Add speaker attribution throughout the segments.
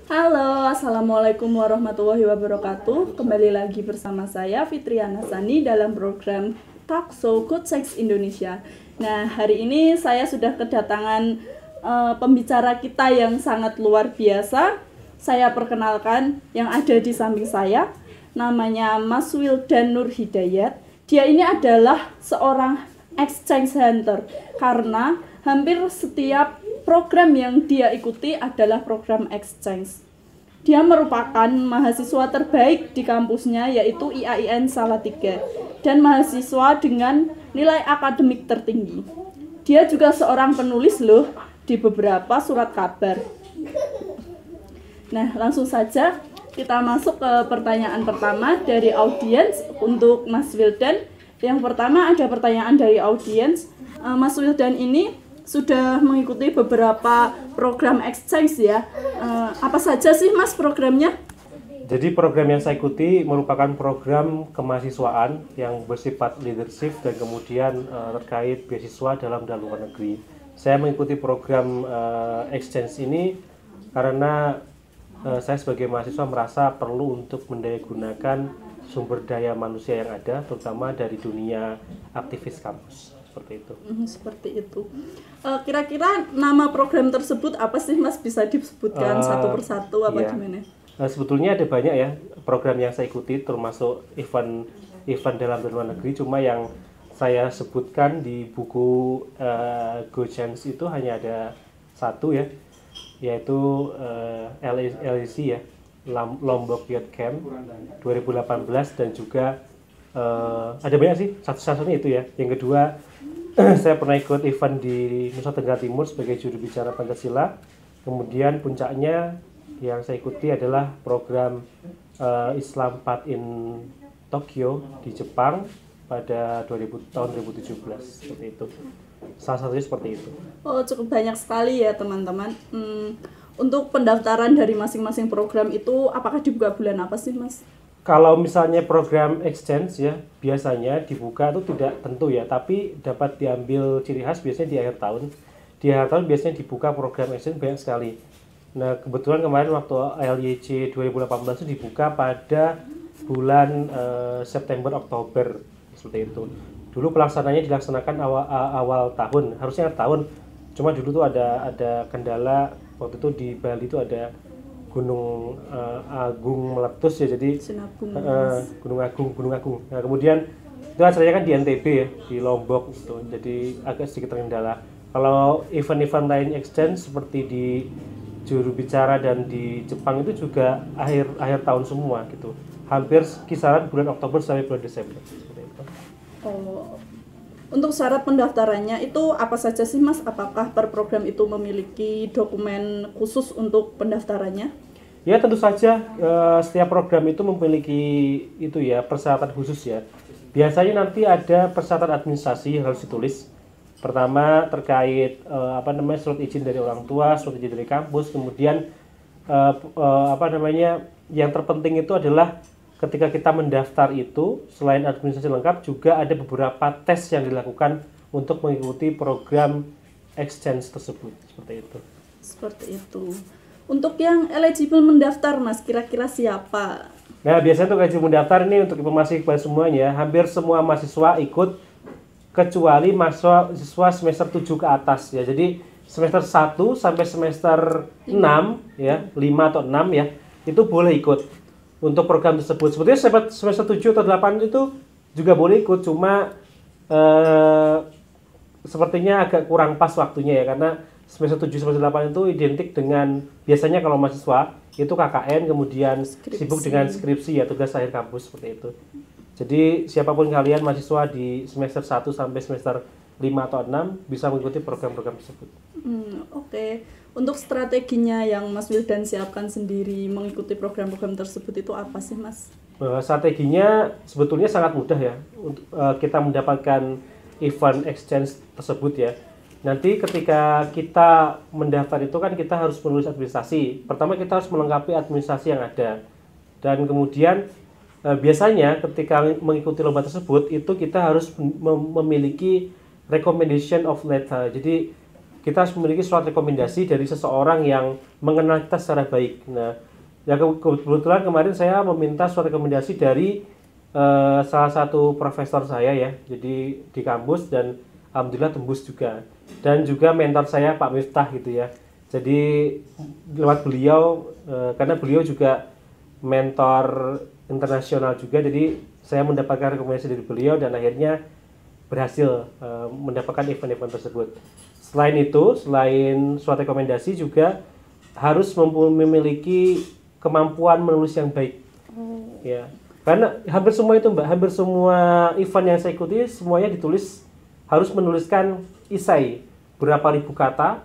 Speaker 1: Halo, Assalamualaikum warahmatullahi wabarakatuh. Kembali lagi bersama saya Fitriana Sani dalam program Talk Show Good Sex Indonesia. Nah, hari ini saya sudah kedatangan pembicara kita yang sangat luar biasa. Saya perkenalkan yang ada di samping saya, namanya Mas Wildan Nur Hidayat. Dia ini adalah seorang exchange hunter karena hampir setiap program yang dia ikuti adalah program exchange. Dia merupakan mahasiswa terbaik di kampusnya, yaitu IAIN Salatiga, dan mahasiswa dengan nilai akademik tertinggi. Dia juga seorang penulis loh di beberapa surat kabar. Nah, langsung saja kita masuk ke pertanyaan pertama dari audiens untuk Mas Wildan. Yang pertama ada pertanyaan dari audiens. Mas Wildan ini sudah mengikuti beberapa program exchange ya. Apa saja sih Mas programnya?
Speaker 2: Jadi program yang saya ikuti merupakan program kemahasiswaan yang bersifat leadership dan kemudian terkait beasiswa dalam dan luar negeri. Saya mengikuti program exchange ini karena saya sebagai mahasiswa merasa perlu untuk mendayagunakan sumber daya manusia yang ada, terutama dari dunia aktivis kampus. Seperti itu.
Speaker 1: Seperti itu. Kira-kira nama program tersebut apa sih Mas? Bisa disebutkan satu persatu apa gimana?
Speaker 2: Sebetulnya ada banyak ya program yang saya ikuti, termasuk event dalam dan luar negeri. Cuma yang saya sebutkan di buku Go Chance itu hanya ada satu ya, yaitu LEC ya, Lombok Youth Camp 2018, dan juga ada banyak sih, satu-satunya itu ya. Yang kedua, saya pernah ikut event di Nusa Tenggara Timur sebagai juru bicara Pancasila. Kemudian puncaknya yang saya ikuti adalah program Islam Path in Tokyo di Jepang pada tahun 2017, seperti itu. Salah satunya seperti itu.
Speaker 1: Oh, cukup banyak sekali ya teman-teman. Untuk pendaftaran dari masing-masing program itu apakah dibuka bulan apa sih Mas?
Speaker 2: Kalau misalnya program exchange ya, biasanya dibuka itu tidak tentu ya, tapi dapat diambil ciri khas biasanya di akhir tahun. Di akhir tahun biasanya dibuka program exchange banyak sekali. Nah, kebetulan kemarin waktu LYC 2018 itu dibuka pada bulan September Oktober, seperti itu. Dulu pelaksananya dilaksanakan awal tahun, harusnya tahun. Cuma dulu tuh ada kendala, waktu itu di Bali itu ada Gunung Agung meletus ya, jadi Gunung Agung. Nah, kemudian itu acaranya kan di NTB ya, di Lombok gitu, jadi agak sedikit terkendala. Kalau event-event lain exchange seperti di juru bicara dan di Jepang itu juga akhir tahun semua gitu, hampir kisaran bulan Oktober sampai bulan Desember.
Speaker 1: Oh, untuk syarat pendaftarannya itu apa saja sih Mas? Apakah per program itu memiliki dokumen khusus untuk pendaftarannya?
Speaker 2: Ya, tentu saja setiap program itu memiliki itu ya, persyaratan khusus ya. Biasanya nanti ada persyaratan administrasi yang harus ditulis. Pertama terkait surat izin dari orang tua, surat izin dari kampus. Kemudian yang terpenting itu adalah ketika kita mendaftar itu, selain administrasi lengkap juga ada beberapa tes yang dilakukan untuk mengikuti program exchange tersebut, seperti itu.
Speaker 1: Seperti itu. Untuk yang eligible mendaftar Mas, kira-kira siapa?
Speaker 2: Nah, biasanya untuk eligible mendaftar ini untuk informasi kepada semuanya, hampir semua mahasiswa ikut kecuali mahasiswa semester 7 ke atas ya. Jadi semester 1 sampai semester 6 ya, 5 atau 6 ya, itu boleh ikut untuk program tersebut. Sebetulnya semester 7 atau 8 itu juga boleh ikut, cuma sepertinya agak kurang pas waktunya ya, karena semester 7 semester 8 itu identik dengan, biasanya kalau mahasiswa itu KKN, kemudian sibuk dengan skripsi ya, tugas akhir kampus, seperti itu. Jadi siapapun kalian mahasiswa di semester 1 sampai semester 5 atau 6 bisa mengikuti program-program tersebut.
Speaker 1: Oke. Untuk strateginya yang Mas Wildan siapkan sendiri mengikuti program-program tersebut itu apa sih Mas?
Speaker 2: Strateginya sebetulnya sangat mudah ya untuk kita mendapatkan event exchange tersebut ya. Nanti ketika kita mendaftar itu kan kita harus menulis administrasi. Pertama kita harus melengkapi administrasi yang ada. Dan kemudian biasanya ketika mengikuti lomba tersebut itu kita harus memiliki recommendation of letter. Jadi kita harus memiliki surat rekomendasi dari seseorang yang mengenal kita secara baik. Nah, ya kebetulan kemarin saya meminta surat rekomendasi dari salah satu profesor saya ya, jadi di kampus, dan alhamdulillah tembus juga. Dan juga mentor saya Pak Miftah gitu ya. Jadi lewat beliau, karena beliau juga mentor internasional juga, jadi saya mendapatkan rekomendasi dari beliau dan akhirnya berhasil mendapatkan event-event tersebut. Selain itu, selain suatu rekomendasi juga harus memiliki kemampuan menulis yang baik. Ya, karena hampir semua itu Mbak, hampir semua event yang saya ikuti semuanya ditulis, harus menuliskan isai berapa ribu kata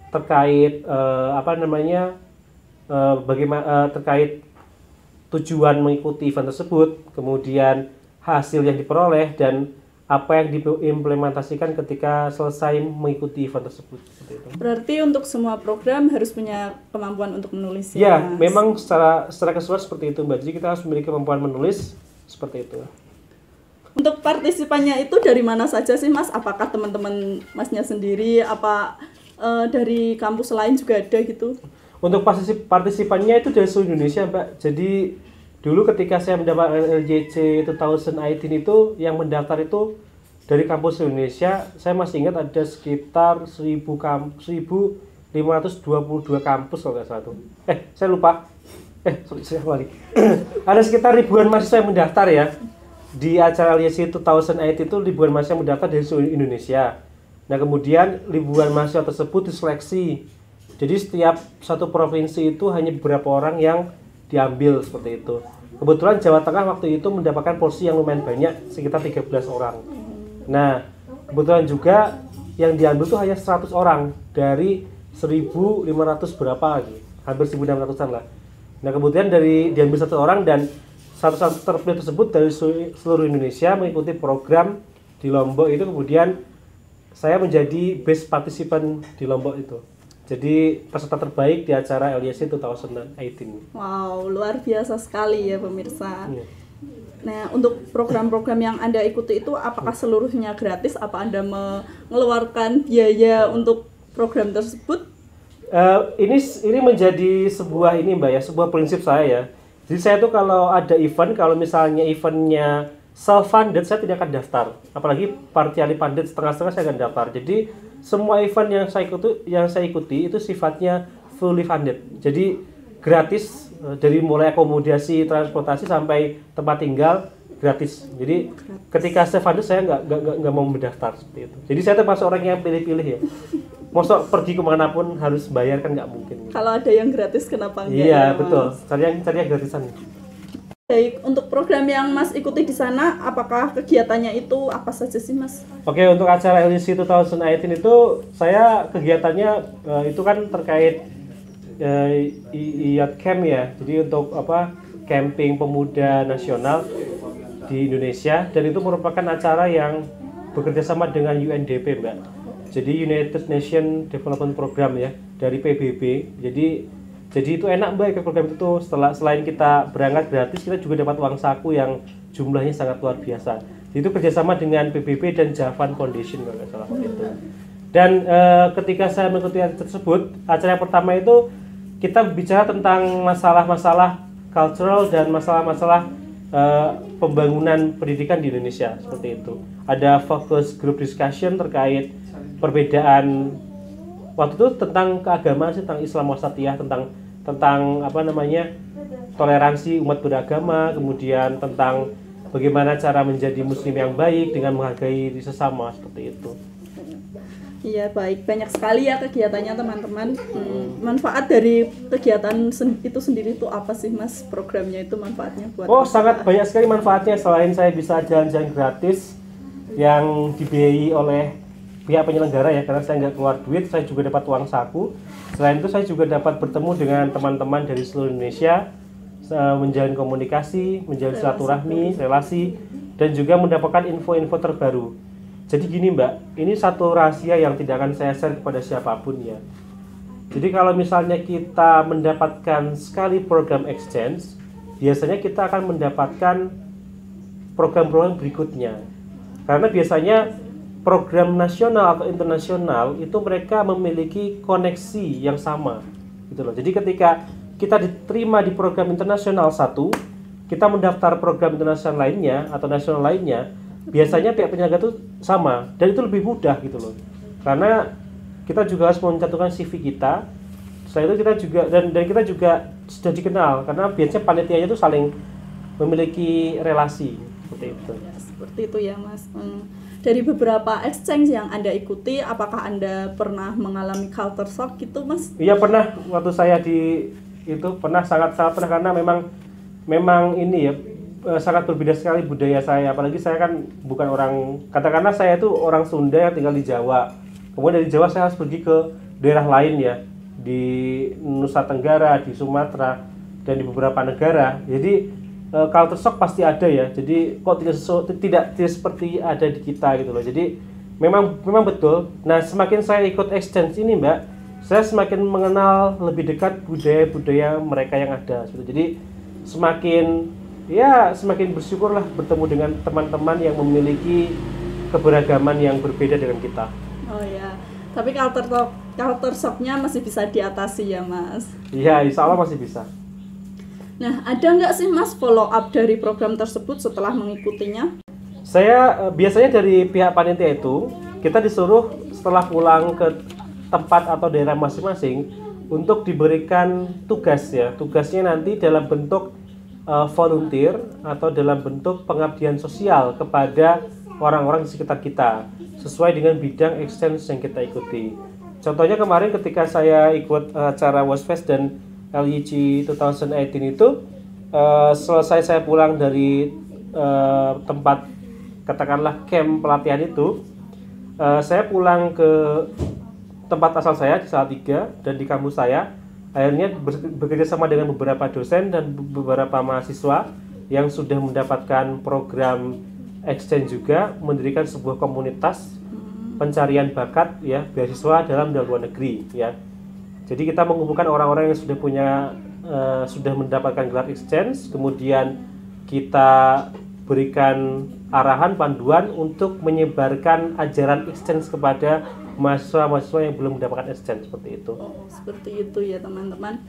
Speaker 2: terkait bagaimana terkait tujuan mengikuti event tersebut, kemudian hasil yang diperoleh dan apa yang diimplementasikan ketika selesai mengikuti event tersebut. Seperti itu.
Speaker 1: Berarti untuk semua program harus punya kemampuan untuk menulis
Speaker 2: ya?
Speaker 1: Mas?
Speaker 2: Memang secara keseluruhan seperti itu Mbak. Jadi kita harus memiliki kemampuan menulis seperti itu.
Speaker 1: Untuk partisipannya itu dari mana saja sih Mas? Apakah teman-teman Masnya sendiri, apa dari kampus lain juga ada gitu?
Speaker 2: Untuk partisipannya itu dari seluruh Indonesia Mbak. Jadi dulu ketika saya mendapatkan LJC 2018 itu yang mendaftar itu dari kampus Indonesia, saya masih ingat ada sekitar 1.522 kampus kalau nggak salah tuh. Saya lupa. Saya kembali. Ada sekitar ribuan mahasiswa yang mendaftar ya. Di acara LJC 2018 itu ribuan mahasiswa yang mendaftar dari seluruh Indonesia. Nah kemudian ribuan mahasiswa tersebut diseleksi. Jadi setiap satu provinsi itu hanya beberapa orang yang diambil seperti itu. Kebetulan Jawa Tengah waktu itu mendapatkan porsi yang lumayan banyak, sekitar 13 orang. Nah, kebetulan juga yang diambil itu hanya 100 orang dari 1.500 berapa lagi, hampir 1.600-an lah. Nah, kemudian diambil 1 orang dan 100 terpilih tersebut dari seluruh Indonesia mengikuti program di Lombok itu, kemudian saya menjadi best participant di Lombok itu. Jadi peserta terbaik di acara LYC 2018.
Speaker 1: Wow, luar biasa sekali ya pemirsa.
Speaker 2: Iya.
Speaker 1: Nah, untuk program-program yang Anda ikuti itu apakah seluruhnya gratis? Apa Anda mengeluarkan biaya untuk program tersebut?
Speaker 2: Ini menjadi sebuah Mbak ya, sebuah prinsip saya ya. Jadi saya tuh kalau ada event, kalau misalnya eventnya self-funded, saya tidak akan daftar. Apalagi partially funded, setengah-setengah saya akan daftar. Jadi semua event yang saya ikuti itu sifatnya fully funded. Jadi gratis, dari mulai akomodasi, transportasi sampai tempat tinggal gratis. Jadi ketika saya funded saya nggak mau mendaftar seperti itu. Jadi saya termasuk orang yang pilih-pilih ya. Masa pergi kemanapun harus bayar kan nggak mungkin.
Speaker 1: Kalau ada yang gratis kenapa enggak?
Speaker 2: Iya
Speaker 1: ya,
Speaker 2: betul. Cari yang gratisan.
Speaker 1: Baik, untuk program yang Mas ikuti di sana, apakah kegiatannya itu apa saja sih Mas?
Speaker 2: Oke, untuk acara LYC 2018 itu saya kegiatannya itu kan terkait IAT Camp ya. Jadi untuk camping pemuda nasional di Indonesia, dan itu merupakan acara yang bekerja sama dengan UNDP Mbak. Jadi United Nations Development Program ya, dari PBB. Jadi itu enak Mbak ikut program itu. Selain kita berangkat gratis, kita juga dapat uang saku yang jumlahnya sangat luar biasa. Jadi itu kerjasama dengan PBB dan Javan Foundation kalau nggak salah itu. Dan ketika saya mengikuti acara tersebut, acara yang pertama itu kita bicara tentang masalah-masalah cultural dan masalah-masalah pembangunan pendidikan di Indonesia seperti itu. Ada focus group discussion terkait perbedaan. Waktu itu tentang keagamaan sih, tentang Islam wasatiyah, tentang toleransi umat beragama, kemudian tentang bagaimana cara menjadi muslim yang baik dengan menghargai sesama seperti itu.
Speaker 1: Iya baik, banyak sekali ya kegiatannya teman-teman. Manfaat dari kegiatan itu sendiri itu apa sih Mas? Programnya itu manfaatnya buat
Speaker 2: sangat banyak sekali manfaatnya. Selain saya bisa jalan-jalan gratis yang dibiayai oleh pihak penyelenggara ya, karena saya nggak keluar duit, saya juga dapat uang saku. Selain itu saya juga dapat bertemu dengan teman-teman dari seluruh Indonesia, menjalin komunikasi, menjalin silaturahmi, relasi, dan juga mendapatkan info-info terbaru. Jadi gini Mbak, ini satu rahasia yang tidak akan saya share kepada siapapun ya. Jadi kalau misalnya kita mendapatkan sekali program exchange, biasanya kita akan mendapatkan program-program berikutnya. Karena biasanya program nasional atau internasional itu mereka memiliki koneksi yang sama gitu loh. Jadi ketika kita diterima di program internasional satu, kita mendaftar program internasional lainnya atau nasional lainnya, biasanya pihak penyelenggara itu sama dan itu lebih mudah gitu loh. Karena kita juga harus mencantumkan CV kita. Setelah itu kita juga dan kita juga sudah dikenal karena biasanya panitianya itu saling memiliki relasi seperti itu.
Speaker 1: Ya, seperti itu ya Mas. Dari beberapa exchange yang Anda ikuti, apakah Anda pernah mengalami culture shock gitu Mas?
Speaker 2: Iya pernah, waktu saya di itu pernah sangat pernah karena memang ini ya sangat berbeda sekali budaya saya, apalagi saya kan bukan orang, katakanlah saya itu orang Sunda yang tinggal di Jawa, kemudian dari Jawa saya harus pergi ke daerah lain ya, di Nusa Tenggara, di Sumatera, dan di beberapa negara. Jadi culture shock pasti ada ya. Jadi kok tidak seperti ada di kita gitu loh. Jadi memang betul. Nah, semakin saya ikut exchange ini, Mbak, saya semakin mengenal lebih dekat budaya-budaya mereka yang ada. Jadi semakin bersyukurlah bertemu dengan teman-teman yang memiliki keberagaman yang berbeda dengan kita.
Speaker 1: Oh ya. Tapi culture shock-nya masih bisa diatasi ya Mas?
Speaker 2: Iya, insya Allah masih bisa.
Speaker 1: Nah, ada nggak sih Mas follow up dari program tersebut setelah mengikutinya?
Speaker 2: Saya biasanya dari pihak panitia itu, kita disuruh setelah pulang ke tempat atau daerah masing-masing untuk diberikan tugas ya. Tugasnya nanti dalam bentuk volunteer atau dalam bentuk pengabdian sosial kepada orang-orang di sekitar kita sesuai dengan bidang exchange yang kita ikuti. Contohnya kemarin ketika saya ikut acara WOSFest dan LYC 2018 itu, selesai saya pulang dari tempat katakanlah camp pelatihan itu, saya pulang ke tempat asal saya di Salatiga dan di kampus saya, akhirnya bekerja sama dengan beberapa dosen dan beberapa mahasiswa yang sudah mendapatkan program exchange juga, mendirikan sebuah komunitas pencarian bakat ya beasiswa dalam dan luar negeri ya. Jadi kita mengumpulkan orang-orang yang sudah mendapatkan gelar exchange, kemudian kita berikan arahan panduan untuk menyebarkan ajaran exchange kepada mahasiswa-mahasiswa yang belum mendapatkan exchange seperti itu.
Speaker 1: Oh, seperti itu ya teman-teman.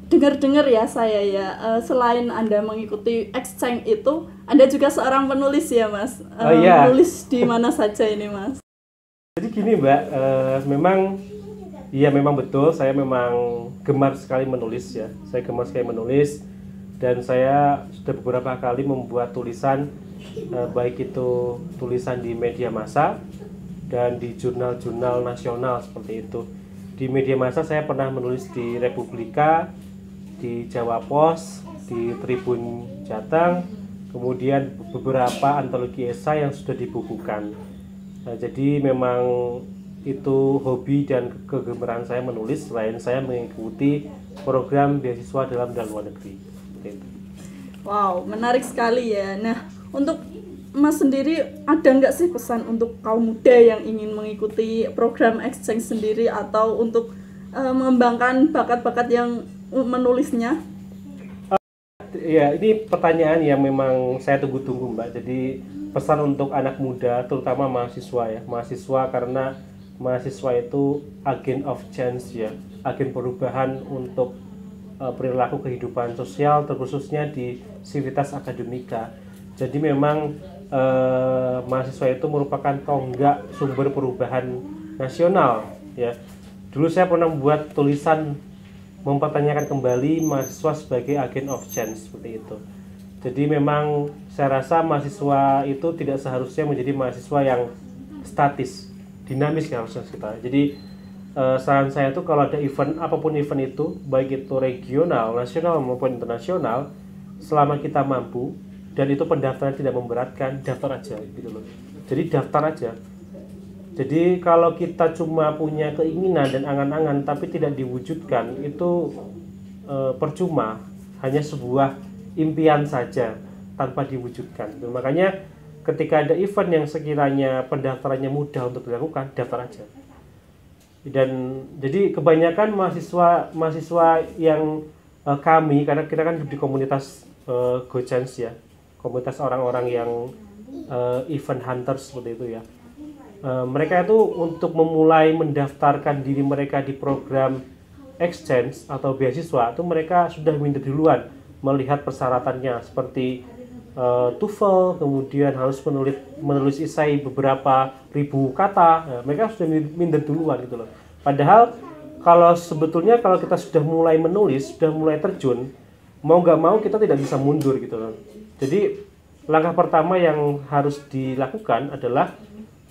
Speaker 1: Dengar-dengar ya saya ya, selain Anda mengikuti exchange itu, Anda juga seorang penulis ya Mas?
Speaker 2: Iya.
Speaker 1: Menulis di mana saja ini Mas?
Speaker 2: Jadi gini Mbak, memang betul, saya memang gemar sekali menulis ya. Saya gemar sekali menulis dan saya sudah beberapa kali membuat tulisan, baik itu tulisan di media massa dan di jurnal-jurnal nasional seperti itu. Di media massa saya pernah menulis di Republika, di Jawa Pos, di Tribun Jateng, kemudian beberapa antologi esai yang sudah dibukukan. Nah, jadi memang itu hobi dan kegemaran saya menulis selain saya mengikuti program beasiswa dalam dan luar negeri.
Speaker 1: Wow, menarik sekali ya. Nah, untuk Mas sendiri ada nggak sih pesan untuk kaum muda yang ingin mengikuti program exchange sendiri atau untuk mengembangkan bakat-bakat yang menulisnya?
Speaker 2: Ya, ini pertanyaan yang memang saya tunggu-tunggu Mbak. Jadi pesan untuk anak muda, terutama mahasiswa ya. Mahasiswa karena mahasiswa itu agen of change ya, agen perubahan untuk perilaku kehidupan sosial, terkhususnya di sivitas akademika. Jadi memang mahasiswa itu merupakan tonggak sumber perubahan nasional ya. Dulu saya pernah membuat tulisan mempertanyakan kembali mahasiswa sebagai agen of change seperti itu. Jadi memang saya rasa mahasiswa itu tidak seharusnya menjadi mahasiswa yang statis, dinamis harusnya kita. Jadi saran saya itu kalau ada event, apapun event itu, baik itu regional, nasional maupun internasional, selama kita mampu dan itu pendaftaran tidak memberatkan, daftar aja gitu loh. Jadi daftar aja. Jadi kalau kita cuma punya keinginan dan angan-angan tapi tidak diwujudkan, itu percuma, hanya sebuah impian saja tanpa diwujudkan. Makanya ketika ada event yang sekiranya pendaftarannya mudah untuk dilakukan, daftar aja. Dan jadi kebanyakan mahasiswa yang kami, karena kita kan di komunitas GoChange ya, komunitas orang-orang yang event hunters seperti itu ya. mereka itu untuk memulai mendaftarkan diri mereka di program exchange atau beasiswa itu mereka sudah minder duluan melihat persyaratannya seperti TOEFL, kemudian harus menulis esai beberapa ribu kata. Nah, mereka sudah minder duluan gitu loh. Padahal kalau sebetulnya kalau kita sudah mulai menulis, sudah mulai terjun, mau nggak mau kita tidak bisa mundur gitu loh. Jadi langkah pertama yang harus dilakukan adalah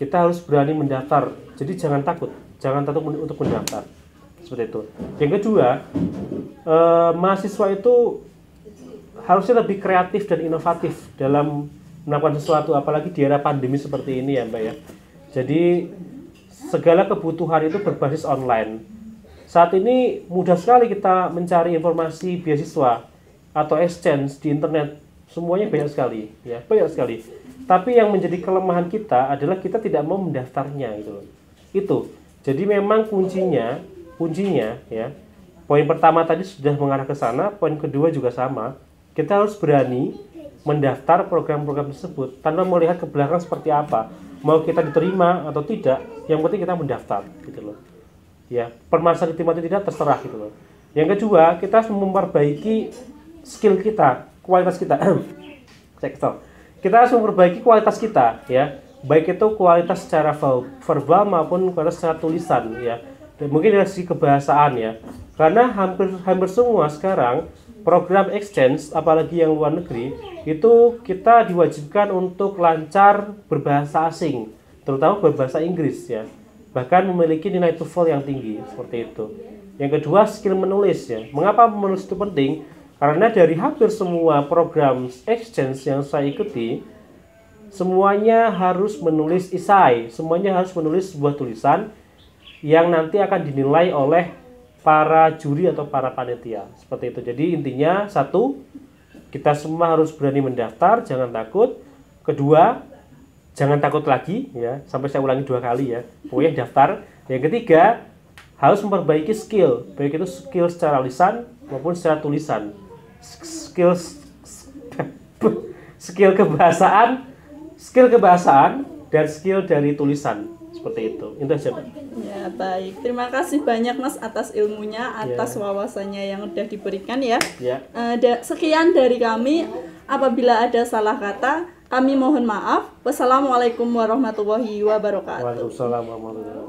Speaker 2: kita harus berani mendaftar. Jadi jangan takut untuk mendaftar. Seperti itu. Yang kedua, mahasiswa itu harusnya lebih kreatif dan inovatif dalam melakukan sesuatu, apalagi di era pandemi seperti ini ya Mbak ya. Jadi segala kebutuhan itu berbasis online. Saat ini mudah sekali kita mencari informasi beasiswa atau exchange di internet, semuanya banyak sekali ya, banyak sekali. Tapi yang menjadi kelemahan kita adalah kita tidak mau mendaftarnya gitu loh. Itu. Jadi memang kuncinya ya. Poin pertama tadi sudah mengarah ke sana, poin kedua juga sama. Kita harus berani mendaftar program-program tersebut tanpa melihat ke belakang seperti apa. Mau kita diterima atau tidak, yang penting kita mendaftar gitu loh. Ya, permasalahan diterima atau tidak terserah gitu loh. Yang kedua, kita harus memperbaiki skill kita, kualitas kita. Kita harus memperbaiki kualitas kita ya. Baik itu kualitas secara verbal maupun kualitas secara tulisan ya. Dan mungkin dari segi kebahasaan ya. Karena hampir semua sekarang program exchange, apalagi yang luar negeri, itu kita diwajibkan untuk lancar berbahasa asing, terutama berbahasa Inggris ya. Bahkan memiliki nilai TOEFL yang tinggi, seperti itu. Yang kedua, skill menulis ya. Mengapa menulis itu penting? Karena dari hampir semua program exchange yang saya ikuti, semuanya harus menulis esai, semuanya harus menulis sebuah tulisan yang nanti akan dinilai oleh para juri atau para panitia, seperti itu. Jadi intinya satu, kita semua harus berani mendaftar, jangan takut. Kedua, jangan takut lagi ya, sampai saya ulangi 2 kali ya, pokoknya daftar. Yang ketiga, harus memperbaiki skill, baik itu skill secara lisan maupun secara tulisan, skill kebahasaan dan skill dari tulisan, seperti itu. Itu aja Pak.
Speaker 1: Ya, baik. Terima kasih banyak Mas atas ilmunya, atas wawasannya yang sudah diberikan ya. Sekian dari kami. Apabila ada salah kata, kami mohon maaf. Wassalamualaikum warahmatullahi wabarakatuh.
Speaker 2: Waalaikumsalam warahmatullahi wabarakatuh.